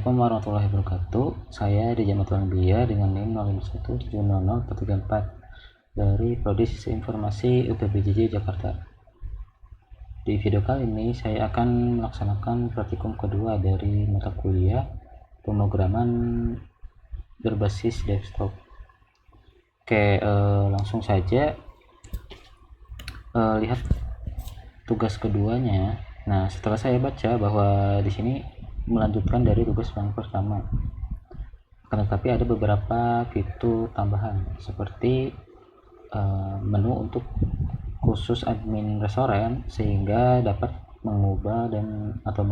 Assalamualaikum warahmatullahi wabarakatuh. Saya Deja Matulambia dengan NIM 0517004434 dari Prodi Sistem Informasi UPBJJ Jakarta. Di video kali ini saya akan melaksanakan praktikum kedua dari mata kuliah pemrograman berbasis desktop. Oke, langsung saja lihat tugas keduanya. Nah, setelah saya baca bahwa di sini melanjutkan dari tugas yang pertama, tetapi ada beberapa fitur tambahan seperti menu untuk khusus admin restoran sehingga dapat mengubah dan atau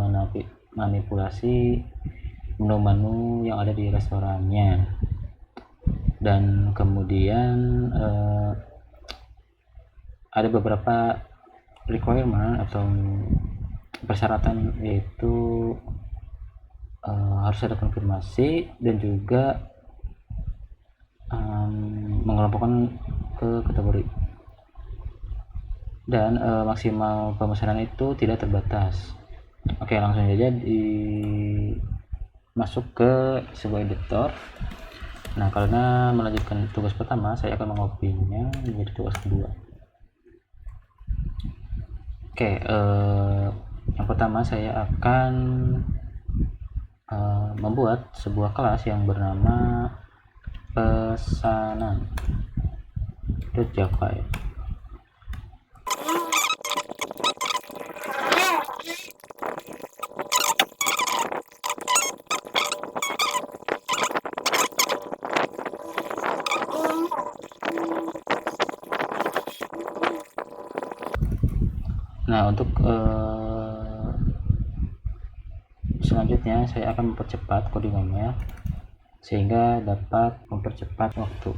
manipulasi menu-menu yang ada di restorannya. Dan kemudian ada beberapa requirement atau persyaratan, yaitu harus ada konfirmasi dan juga mengelompokkan ke kategori, dan maksimal pemesanan itu tidak terbatas. Oke, langsung saja masuk ke sebuah editor. Nah, karena melanjutkan tugas pertama, saya akan mengopinya menjadi tugas kedua. Oke, yang pertama saya akan membuat sebuah kelas yang bernama pesanan.java. Nah, untuk selanjutnya saya akan mempercepat codingannya sehingga dapat mempercepat waktu.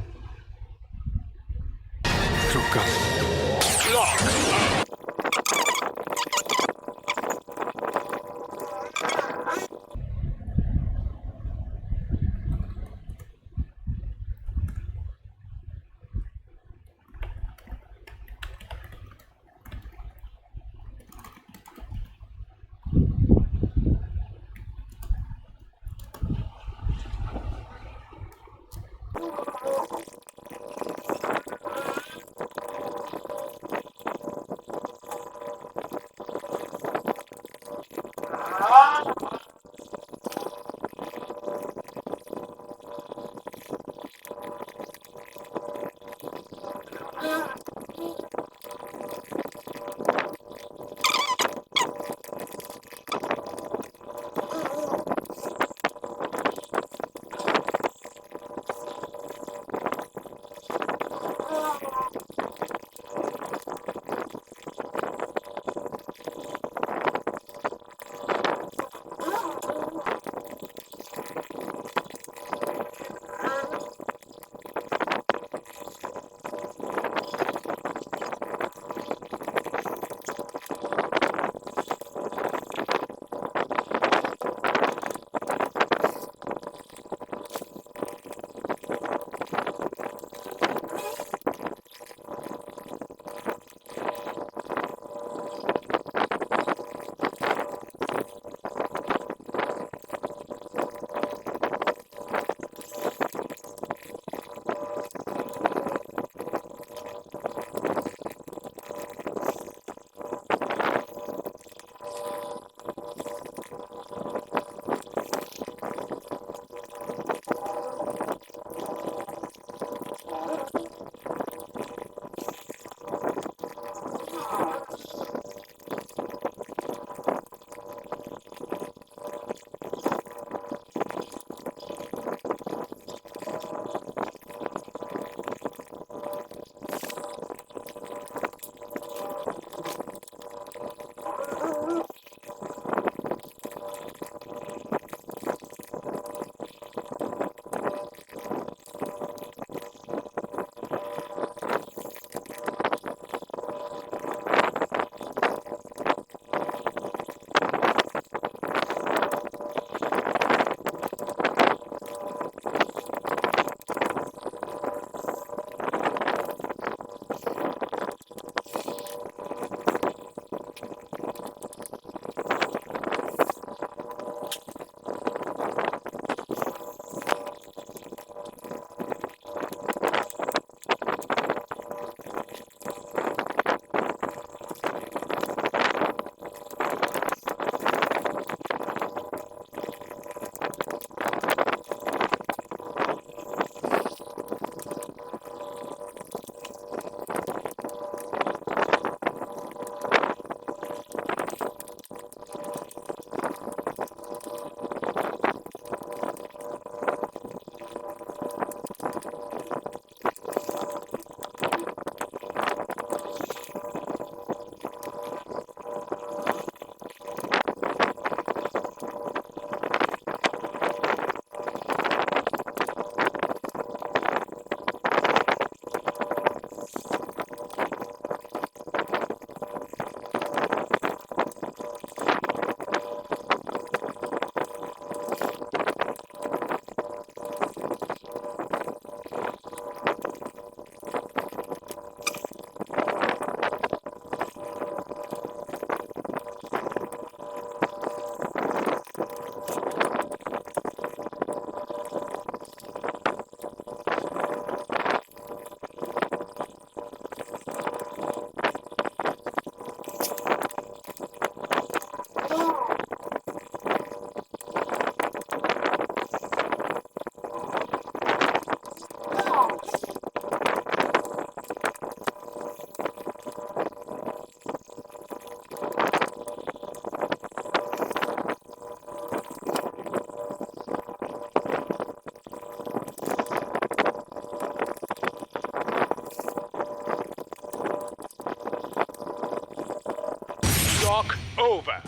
over.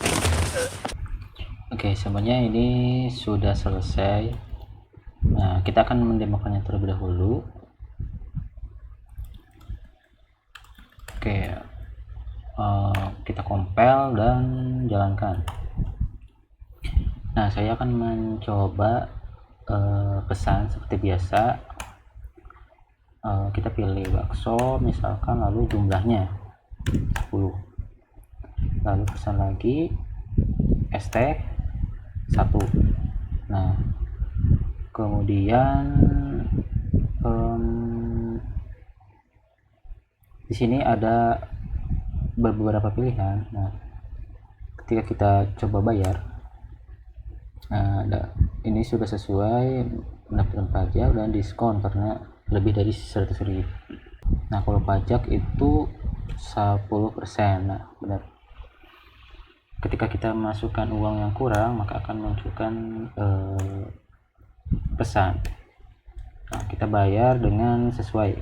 Oke, sebenarnya ini sudah selesai. Nah, kita akan mendemokannya terlebih dahulu. Oke, kita compile dan jalankan. Nah, saya akan mencoba pesan seperti biasa. Kita pilih bakso misalkan, lalu jumlahnya 10, lalu pesan lagi ST 1. Nah, kemudian di sini ada beberapa pilihan. Nah, ketika kita coba bayar, ini sudah sesuai mendapatkan pajak dan diskon karena lebih dari 100.000. Nah, kalau pajak itu 10%. Nah, benar. Ketika kita masukkan uang yang kurang, maka akan munculkan pesan. Nah, kita bayar dengan sesuai.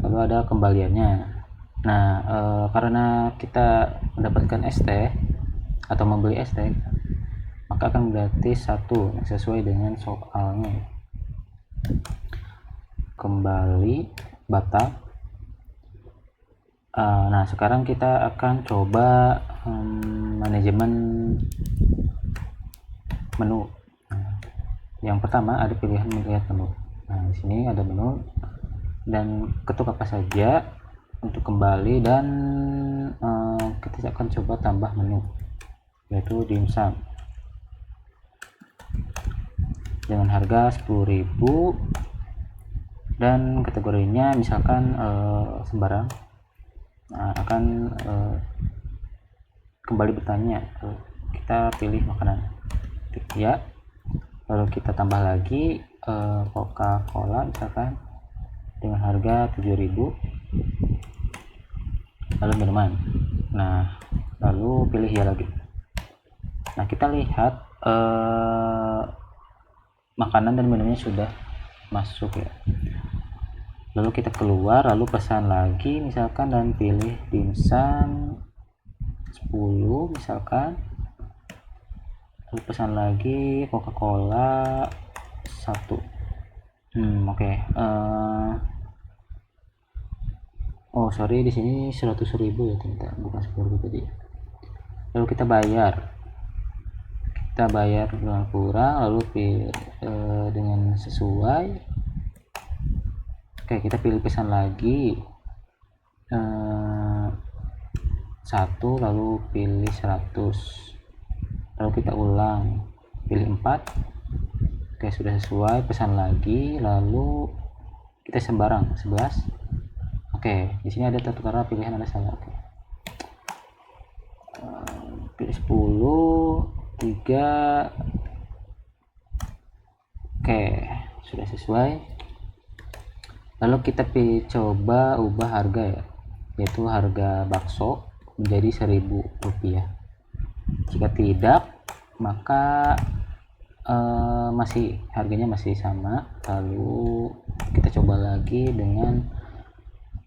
Lalu ada kembaliannya. Nah, karena kita mendapatkan ST atau membeli ST, maka akan berarti 1 sesuai dengan soalnya. Kembali batal. Nah, sekarang kita akan coba manajemen menu. Yang pertama ada pilihan melihat menu. Nah, di sini ada menu dan ketuk apa saja untuk kembali, dan kita akan coba tambah menu, yaitu dimsum dengan harga 10.000 dan kategorinya misalkan sembarang. Nah, akan kembali bertanya, kita pilih makanan, ya, lalu kita tambah lagi Coca-Cola misalkan dengan harga 7.000, lalu minuman. Nah, lalu pilih ya lagi. Nah, kita lihat makanan dan minunya sudah masuk ya. Lalu kita keluar, lalu pesan lagi misalkan dan pilih dimsum 10 misalkan, lalu pesan lagi Coca-Cola 1. Oke. Oh sorry, di sini 100.000 ya ternyata, bukan 10.000 tadi. Lalu kita bayar dengan kurang, lalu dengan sesuai. Oke, kita pilih pesan lagi 1, lalu pilih 100, lalu kita ulang pilih 4. Oke, sudah sesuai, pesan lagi, lalu kita sembarang 11. Oke, di sini ada satu karena pilihan ada salah. Oke. Pilih 10, 3. Oke, sudah sesuai. Lalu kita coba ubah harga ya, yaitu harga bakso menjadi 1.000 rupiah. Jika tidak, maka masih harganya masih sama. Lalu kita coba lagi dengan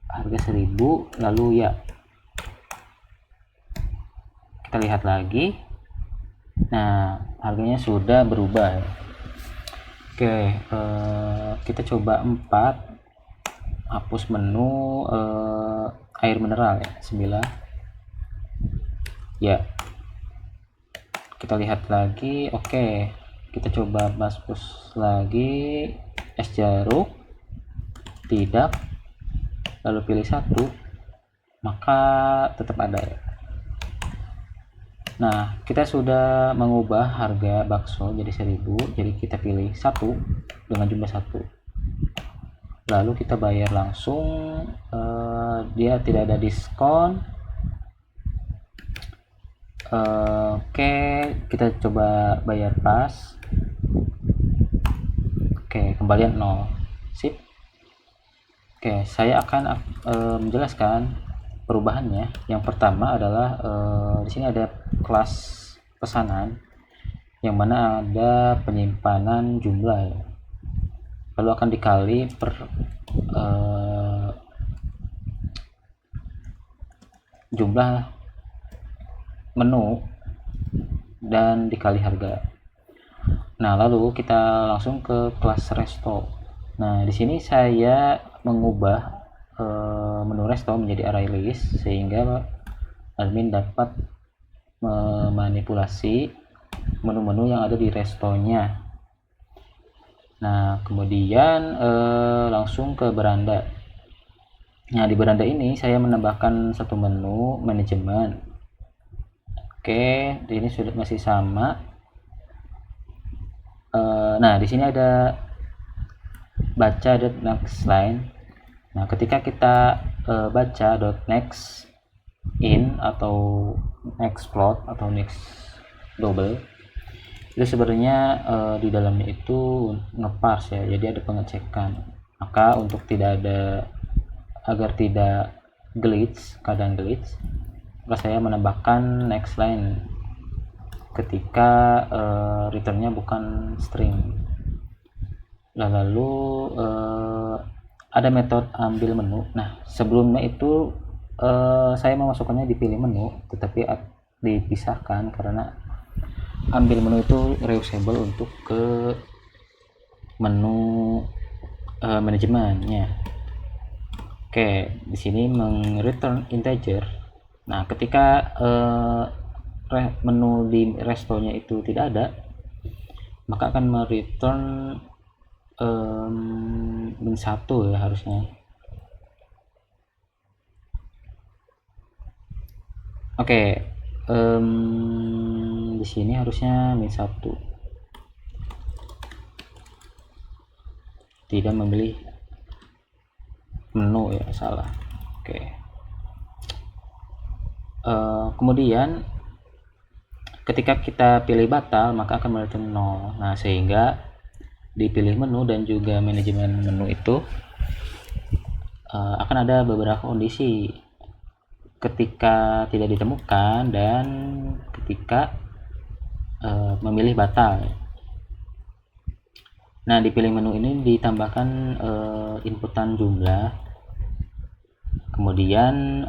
harga 1.000, lalu ya kita lihat lagi. Nah, harganya sudah berubah. Oke, kita coba 4, hapus menu air mineral ya 9 ya. Kita lihat lagi. Oke, kita coba hapus lagi es jeruk, tidak, lalu pilih 1, maka tetap ada ya. Nah, kita sudah mengubah harga bakso jadi 1.000, jadi kita pilih 1 dengan jumlah 1, lalu kita bayar langsung. Dia tidak ada diskon. Oke, kita coba bayar pas. Oke, kembalian 0. Sip. Oke, saya akan menjelaskan perubahannya. Yang pertama adalah di sini ada kelas pesanan yang mana ada penyimpanan jumlah ya. Lalu akan dikali per jumlah menu dan dikali harga. Nah, lalu kita langsung ke kelas resto. Nah, di sini saya mengubah menu resto menjadi array list sehingga admin dapat memanipulasi menu-menu yang ada di restonya. Nah, kemudian langsung ke beranda. Nah, di beranda ini saya menambahkan satu menu manajemen. Oke, ini sudah masih sama. Nah, di sini ada baca .next line. Nah, ketika kita baca .next in atau next float atau next double, itu sebenarnya di dalamnya itu ngeparse ya, jadi ada pengecekan. Maka untuk agar tidak kadang glitch, maka saya menambahkan next line ketika returnnya bukan string. Lalu ada metode ambil menu. Nah, sebelumnya itu saya memasukkannya di pilih menu, tetapi dipisahkan karena ambil menu itu reusable untuk ke menu manajemennya. Oke, di sini return integer. Nah, ketika menu di restonya itu tidak ada, maka akan mereturn -1 ya harusnya. Oke, di sini harusnya -1. Tidak memilih menu ya, salah. Oke. Kemudian ketika kita pilih batal, maka akan mereturn 0. Nah, sehingga dipilih menu dan juga manajemen menu itu akan ada beberapa kondisi ketika tidak ditemukan dan ketika memilih batal. Nah, di pilih menu ini ditambahkan inputan jumlah, kemudian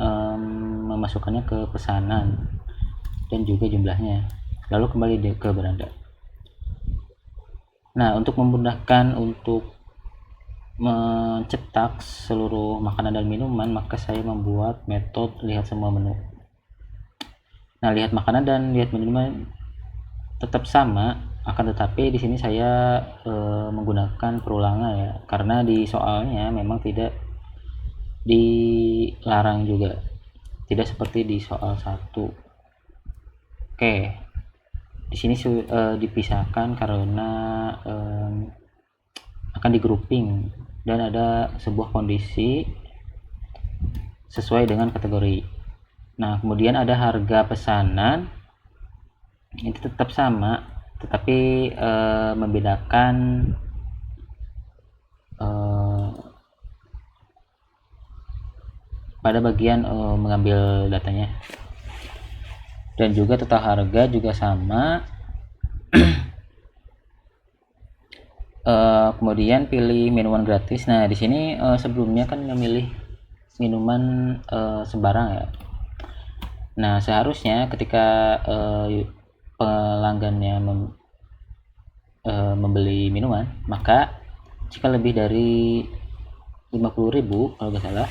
memasukkannya ke pesanan dan juga jumlahnya, lalu kembali ke beranda. Nah, untuk memudahkan untuk mencetak seluruh makanan dan minuman, maka saya membuat metode lihat semua menu. Nah, lihat makanan dan lihat minuman tetap sama, akan tetapi di sini saya menggunakan perulangan ya, karena di soalnya memang tidak dilarang juga, tidak seperti di soal 1. Oke, di sini dipisahkan karena akan di grouping dan ada sebuah kondisi sesuai dengan kategori. Nah, kemudian ada harga pesanan, itu tetap sama, tetapi membedakan pada bagian mengambil datanya. Dan juga total harga juga sama. Kemudian pilih minuman gratis. Nah, di sini sebelumnya kan memilih minuman sembarang ya. Nah, seharusnya ketika pelanggannya membeli minuman, maka jika lebih dari 50.000 kalau nggak salah,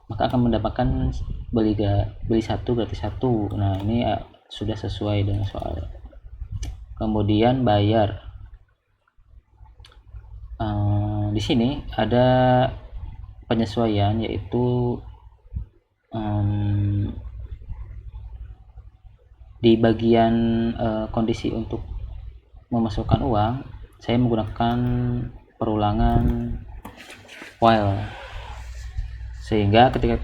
maka akan mendapatkan beli 1 gratis 1. Nah, ini sudah sesuai dengan soal. Kemudian bayar. Di sini ada penyesuaian, yaitu di bagian kondisi untuk memasukkan uang, saya menggunakan perulangan while, sehingga ketika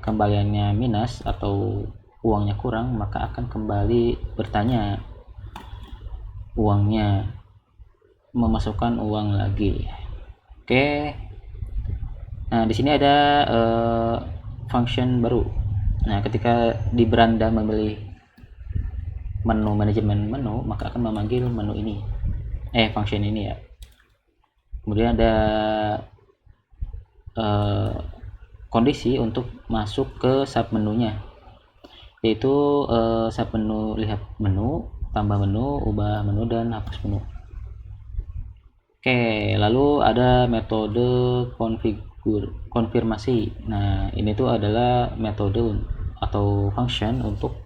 kembaliannya minus atau uangnya kurang, maka akan kembali bertanya uangnya, memasukkan uang lagi. Oke. Nah, di sini ada function baru. Nah, ketika di beranda memilih menu manajemen menu, maka akan memanggil menu ini, function ini ya. Kemudian ada kondisi untuk masuk ke sub menunya. yaitu submenu lihat menu, tambah menu, ubah menu, dan hapus menu. Oke, lalu ada metode konfirmasi. Nah, ini tuh adalah metode atau function untuk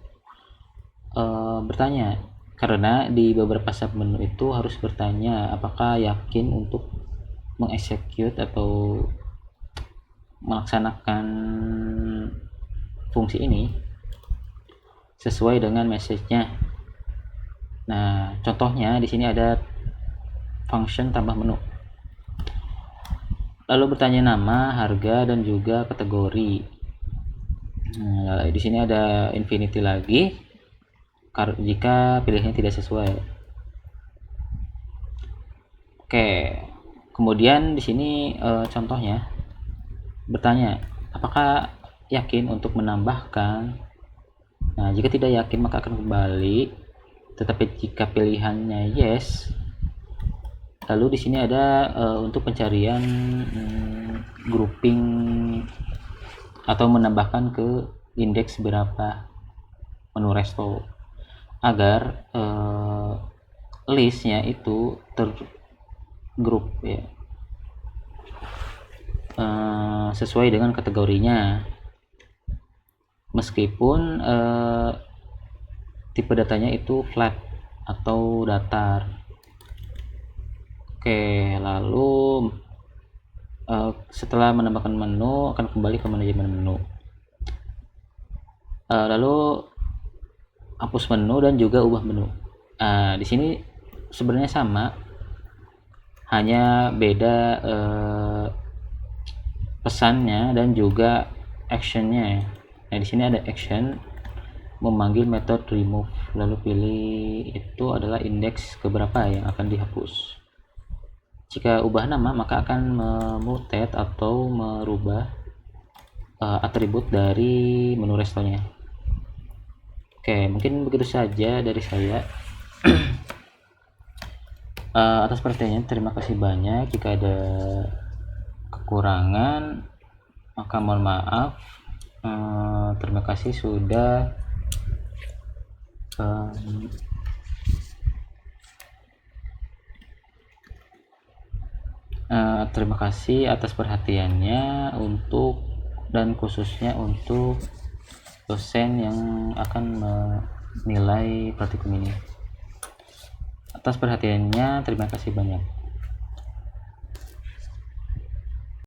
bertanya, karena di beberapa submenu itu harus bertanya apakah yakin untuk mengeksekut atau melaksanakan fungsi ini sesuai dengan message-nya. Nah, contohnya di sini ada function tambah menu. Lalu bertanya nama, harga, dan juga kategori. Nah, di sini ada infinity lagi jika pilihannya tidak sesuai. Oke, kemudian di sini contohnya bertanya apakah yakin untuk menambahkan. Nah, jika tidak yakin maka akan kembali, tetapi jika pilihannya yes, lalu di sini ada untuk pencarian grouping atau menambahkan ke indeks berapa menu resto agar listnya itu tergrup ya, sesuai dengan kategorinya, meskipun tipe datanya itu flat atau datar. Oke, lalu setelah menambahkan menu akan kembali ke manajemen menu. Lalu hapus menu dan juga ubah menu. Di sini sebenarnya sama, hanya beda pesannya dan juga actionnya. Nah, di sini ada action memanggil metode remove, lalu pilih itu adalah indeks keberapa yang akan dihapus. Jika ubah nama maka akan memutate atau merubah atribut dari menu restonya. Oke, mungkin begitu saja dari saya. Atas perhatiannya terima kasih banyak. Jika ada kekurangan maka mohon maaf. Terima kasih sudah terima kasih atas perhatiannya untuk dan khususnya untuk dosen yang akan menilai praktikum ini. Atas perhatiannya terima kasih banyak.